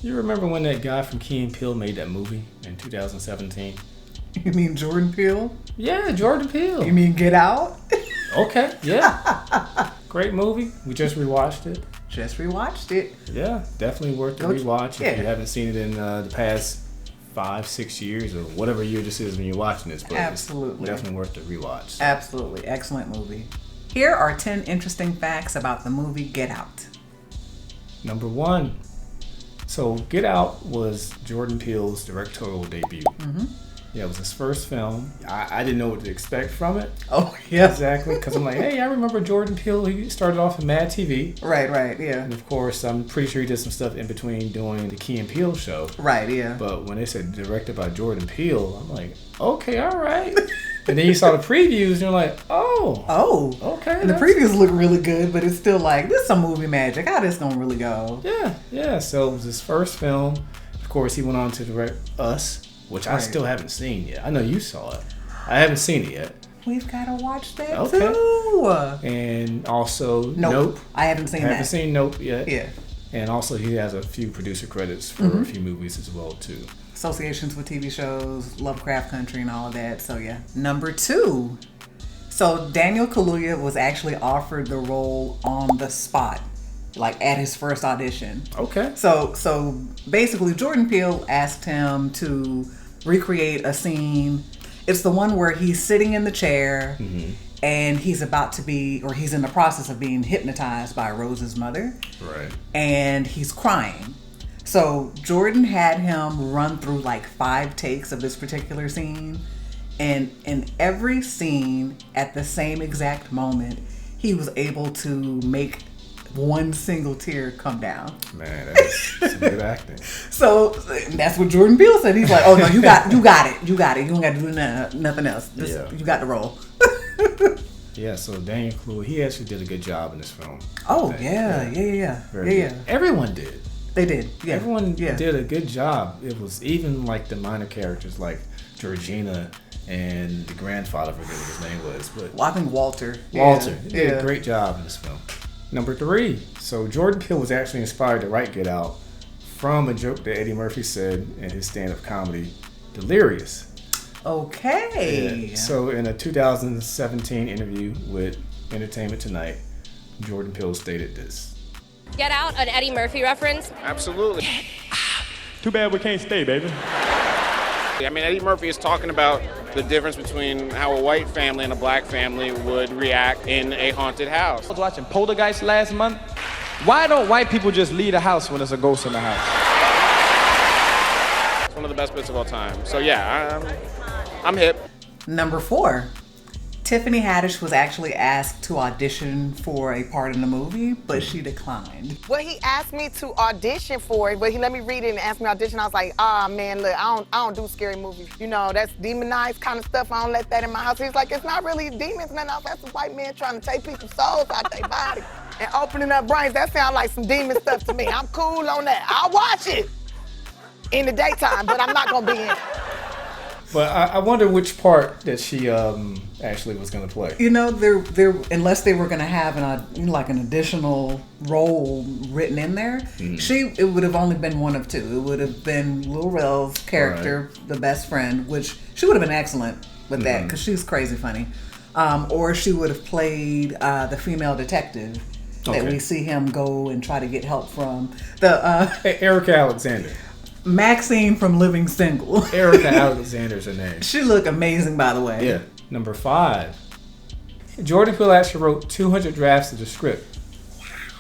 You remember when that guy from Key and Peele made that movie in 2017? You mean Jordan Peele? Yeah, Jordan Peele. You mean Get Out? Okay, yeah. Great movie. We just rewatched it. Just rewatched it. Yeah, definitely worth the rewatch if you haven't seen it in the past 5-6 years or whatever year this is when you're watching this. But absolutely. It's definitely worth the rewatch. Absolutely. Excellent movie. Here are 10 interesting facts about the movie Get Out. Number 1. So Get Out was Jordan Peele's directorial debut. Mm-hmm. Yeah, it was his first film. I didn't know what to expect from it. Oh, yeah. Exactly, because I'm like, hey, I remember Jordan Peele. He started off in Mad TV. Right, yeah. And of course, I'm pretty sure he did some stuff in between doing the Key and Peele show. Right, yeah. But when they said directed by Jordan Peele, I'm like, okay, all right. And then you saw the previews, and you're like, oh, okay. And the previews look really good, but it's still like, this is some movie magic. How this gonna really go? Yeah. So it was his first film. Of course, he went on to direct Us, which I still haven't seen yet. I know you saw it. I haven't seen it yet. We've got to watch that too. And also Nope. I haven't seen that. I haven't seen Nope yet. Yeah. And also he has a few producer credits for a few movies as well too. Associations with TV shows, Lovecraft Country and all of that. So yeah. Number 2. So Daniel Kaluuya was actually offered the role on the spot, like at his first audition. Okay. So basically Jordan Peele asked him to recreate a scene. It's the one where he's sitting in the chair and he's about to be, or he's in the process of being hypnotized by Rose's mother. Right. And he's crying. So Jordan had him run through like 5 takes of this particular scene. And in every scene at the same exact moment, he was able to make one single tear come down. Man, that's some good acting. So that's what Jordan Peele said. He's like, "Oh no, you got it. You got it. You don't got to do nothing else. You got the role." Yeah. So Daniel Kaluuya, he actually did a good job in this film. Oh yeah. Everyone did. They did. Yeah. Everyone did a good job. It was even like the minor characters like Georgina and the grandfather, I forget what his name was, but I think Walter. He did a great job in this film. Number 3. So Jordan Peele was actually inspired to write Get Out from a joke that Eddie Murphy said in his stand-up comedy, Delirious. Okay. Yeah. So in a 2017 interview with Entertainment Tonight, Jordan Peele stated this. Get Out, an Eddie Murphy reference? Absolutely. Too bad we can't stay, baby. I mean, Eddie Murphy is talking about the difference between how a white family and a black family would react in a haunted house. I was watching Poltergeist last month. Why don't white people just leave the house when there's a ghost in the house? It's one of the best bits of all time. So yeah, I'm hip. Number 4. Tiffany Haddish was actually asked to audition for a part in the movie, but she declined. Well, he asked me to audition for it, but he let me read it and asked me to audition. I was like, man, look, I don't do scary movies. You know, that's demonized kind of stuff. I don't let that in my house. He's like, it's not really demons, man. That's a white man trying to take people's souls out their body and opening up brains. That sounds like some demon stuff to me. I'm cool on that. I'll watch it in the daytime, but I'm not gonna be in it. But I wonder which part that she actually was going to play. You know, they're unless they were going to have an additional role written in there, it would have only been one of 2. It would have been Lil Rel's character, the best friend, which she would have been excellent with that because she's crazy funny. Or she would have played the female detective that we see him go and try to get help from. Erica Alexander. Maxine from Living Single. Erica Alexander's her name. She looked amazing, by the way. Yeah. Number 5. Jordan Peele actually wrote 200 drafts of the script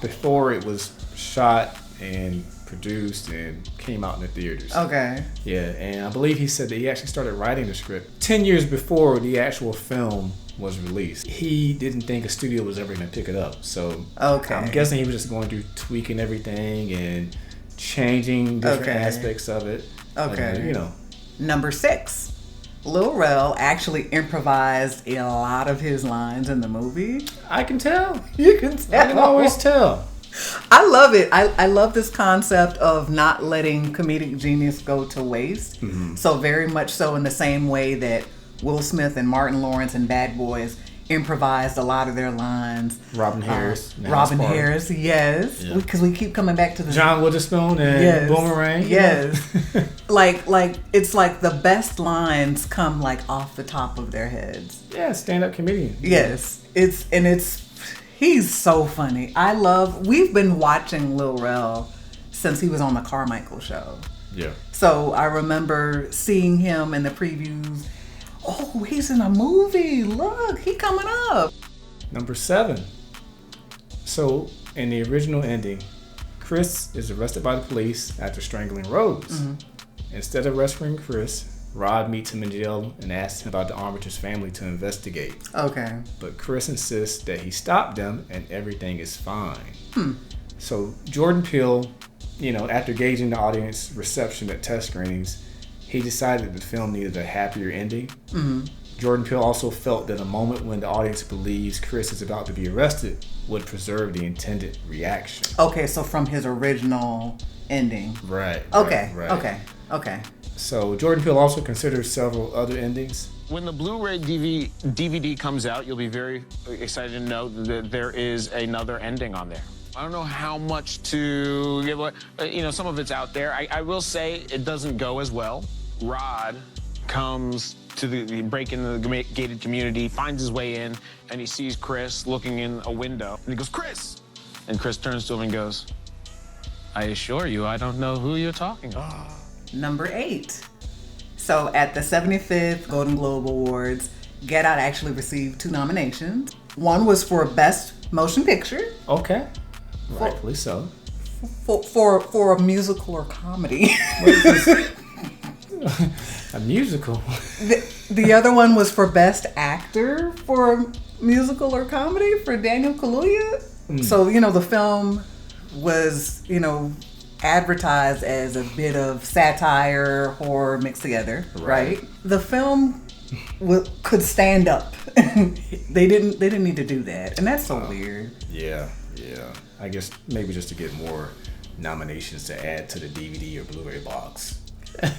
before it was shot and produced and came out in the theaters. Okay. Yeah, and I believe he said that he actually started writing the script 10 years before the actual film was released. He didn't think a studio was ever going to pick it up. So I'm guessing he was just going through tweaking everything and changing different aspects of it. Okay. Number 6. Lil Rel actually improvised a lot of his lines in the movie. I can tell. You can tell. I can always tell. I love it. I love this concept of not letting comedic genius go to waste. Mm-hmm. So very much so in the same way that Will Smith and Martin Lawrence and Bad Boys improvised a lot of their lines. Robin Harris. Yes. Because we keep coming back to this. John Witherspoon and Boomerang. Yes. like it's like the best lines come like off the top of their heads. Yeah, stand-up comedian. Yes. He's so funny. We've been watching Lil Rel since he was on the Carmichael show. Yeah. So I remember seeing him in the previews. Oh, he's in a movie. Look, he coming up. Number 7. So, in the original ending, Chris is arrested by the police after strangling Rose. Mm-hmm. Instead of rescuing Chris, Rod meets him in jail and asks him about the Armitage family to investigate. Okay. But Chris insists that he stopped them and everything is fine. So, Jordan Peele, after gauging the audience reception at test screenings, he decided the film needed a happier ending. Mm-hmm. Jordan Peele also felt that a moment when the audience believes Chris is about to be arrested would preserve the intended reaction. Okay, so from his original ending. Right. Okay. Right. Okay. So Jordan Peele also considers several other endings. When the Blu-ray DVD comes out, you'll be very excited to know that there is another ending on there. I don't know how much to give away. Some of it's out there. I will say it doesn't go as well. Rod comes to the break into the gated community, finds his way in, and he sees Chris looking in a window. And he goes, "Chris!" And Chris turns to him and goes, "I assure you, I don't know who you're talking about." Number 8. So at the 75th Golden Globe Awards, Get Out actually received 2 nominations. One was for Best Motion Picture. Okay. Rightfully so. For a musical or comedy. A musical. The other one was for Best Actor for a musical or comedy for Daniel Kaluuya. So, the film was, advertised as a bit of satire, horror mixed together, right? The film could stand up. They didn't need to do that. And that's so weird. Yeah. I guess maybe just to get more nominations to add to the DVD or Blu-ray box.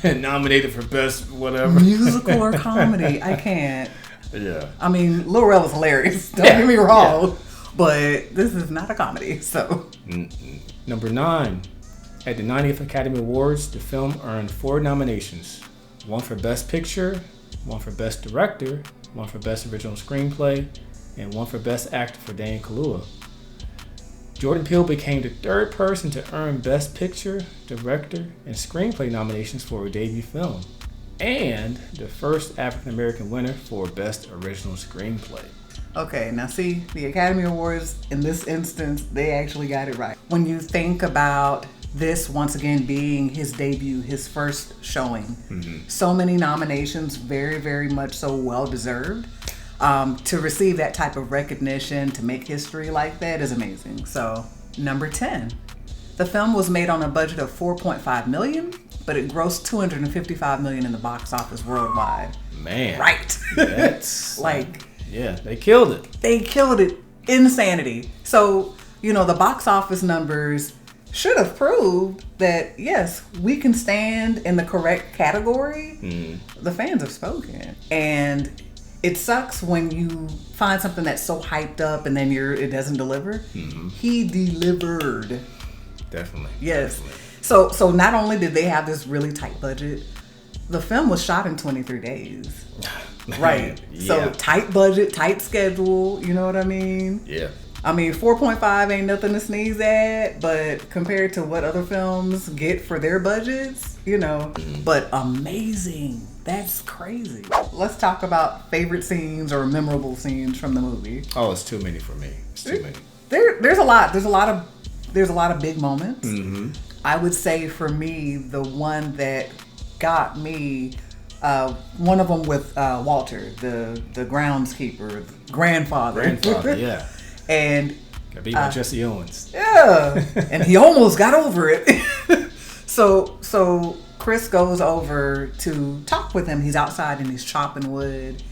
Nominated for best whatever. Musical or comedy. I can't. Yeah. I mean, Lil Rel was hilarious. Don't get me wrong. Yeah. But this is not a comedy, so. Number 9. At the 90th Academy Awards, the film earned 4 nominations. 1 for Best Picture, 1 for Best Director, 1 for Best Original Screenplay, and 1 for Best Actor for Daniel Kaluuya. Jordan Peele became the 3rd person to earn Best Picture, Director, and Screenplay nominations for a debut film, and the first African American winner for Best Original Screenplay. Okay, now see, the Academy Awards, in this instance, they actually got it right. When you think about this, once again, being his debut, his first showing, so many nominations, very, very much so well-deserved. To receive that type of recognition, to make history like that is amazing. So, number 10. The film was made on a budget of $4.5 million, but it grossed $255 million in the box office worldwide. Man. Right. That's... yeah, they killed it. They killed it. Insanity. So, the box office numbers should have proved that, yes, we can stand in the correct category. The fans have spoken. And it sucks when you find something that's so hyped up and then it doesn't deliver. He delivered. Definitely. Yes. Definitely. So not only did they have this really tight budget, the film was shot in 23 days. Right. Yeah. So tight budget, tight schedule, you know what I mean? Yeah. I mean, 4.5 ain't nothing to sneeze at, but compared to what other films get for their budgets, but amazing. That's crazy. Let's talk about favorite scenes or memorable scenes from the movie. Oh, it's too many for me. It's too many. There's a lot. There's a lot of big moments. I would say for me, the one that got me, one of them with Walter, the groundskeeper, grandfather, yeah. And got beat by Jesse Owens. Yeah, and he almost got over it. So Chris goes over to talk with him. He's outside and he's chopping wood,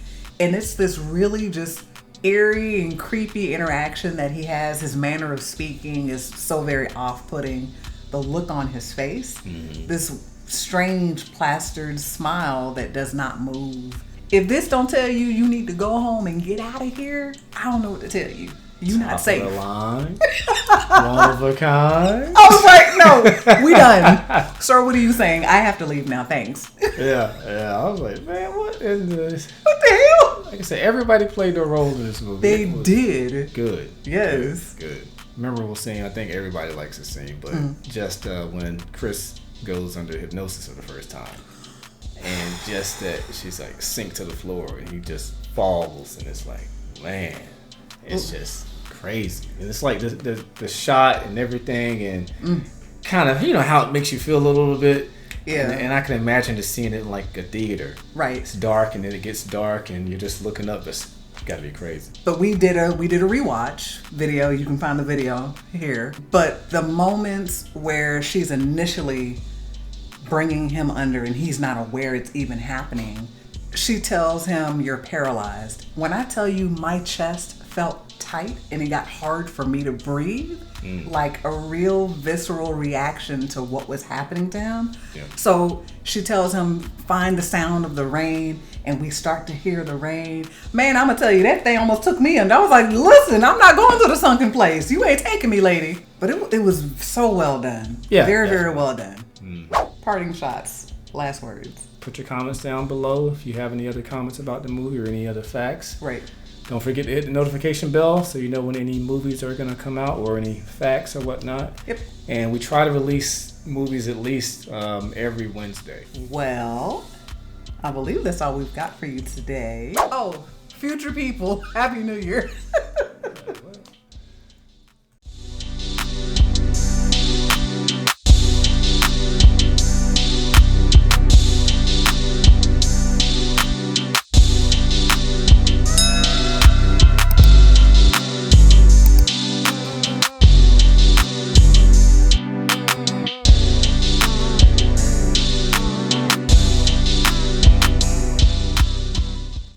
and it's this really just eerie and creepy interaction that he has. His manner of speaking is so very off-putting. The look on his face, this strange plastered smile that does not move. If this don't tell you you need to go home and get out of here, I don't know what to tell you. You're not safe. Top of the line. One of a kind. I was like, no, we done. Sir, what are you saying? I have to leave now. Thanks. Yeah. I was like, man, what is this? What the hell? Like I said, everybody played their role in this movie. They did. Good. Yes. Good. Memorable scene. I think everybody likes the scene, but just when Chris goes under hypnosis for the first time, and just that she's like sink to the floor, and he just falls, and it's like, man, it's just crazy. And it's like the shot and everything, and kind of, you know, how it makes you feel a little bit. Yeah. And I can imagine just seeing it in like a theater. Right. It's dark, and then it gets dark, and you're just looking up. It's gotta be crazy. But we did a rewatch video. You can find the video here. But the moments where she's initially bringing him under and he's not aware it's even happening, she tells him, you're paralyzed. When I tell you my chest felt tight and it got hard for me to breathe, like a real visceral reaction to what was happening to him. Yeah. So she tells him, find the sound of the rain, and we start to hear the rain. Man, I'm gonna tell you, that thing almost took me under. I was like, listen, I'm not going to the sunken place. You ain't taking me, lady. But it was so well done. Yeah, very, very well done. Parting shots, last words. Put your comments down below if you have any other comments about the movie or any other facts. Right. Don't forget to hit the notification bell so you know when any movies are going to come out or any facts or whatnot. Yep. And we try to release movies at least every Wednesday. Well, I believe that's all we've got for you today. Oh, future people, Happy New Year.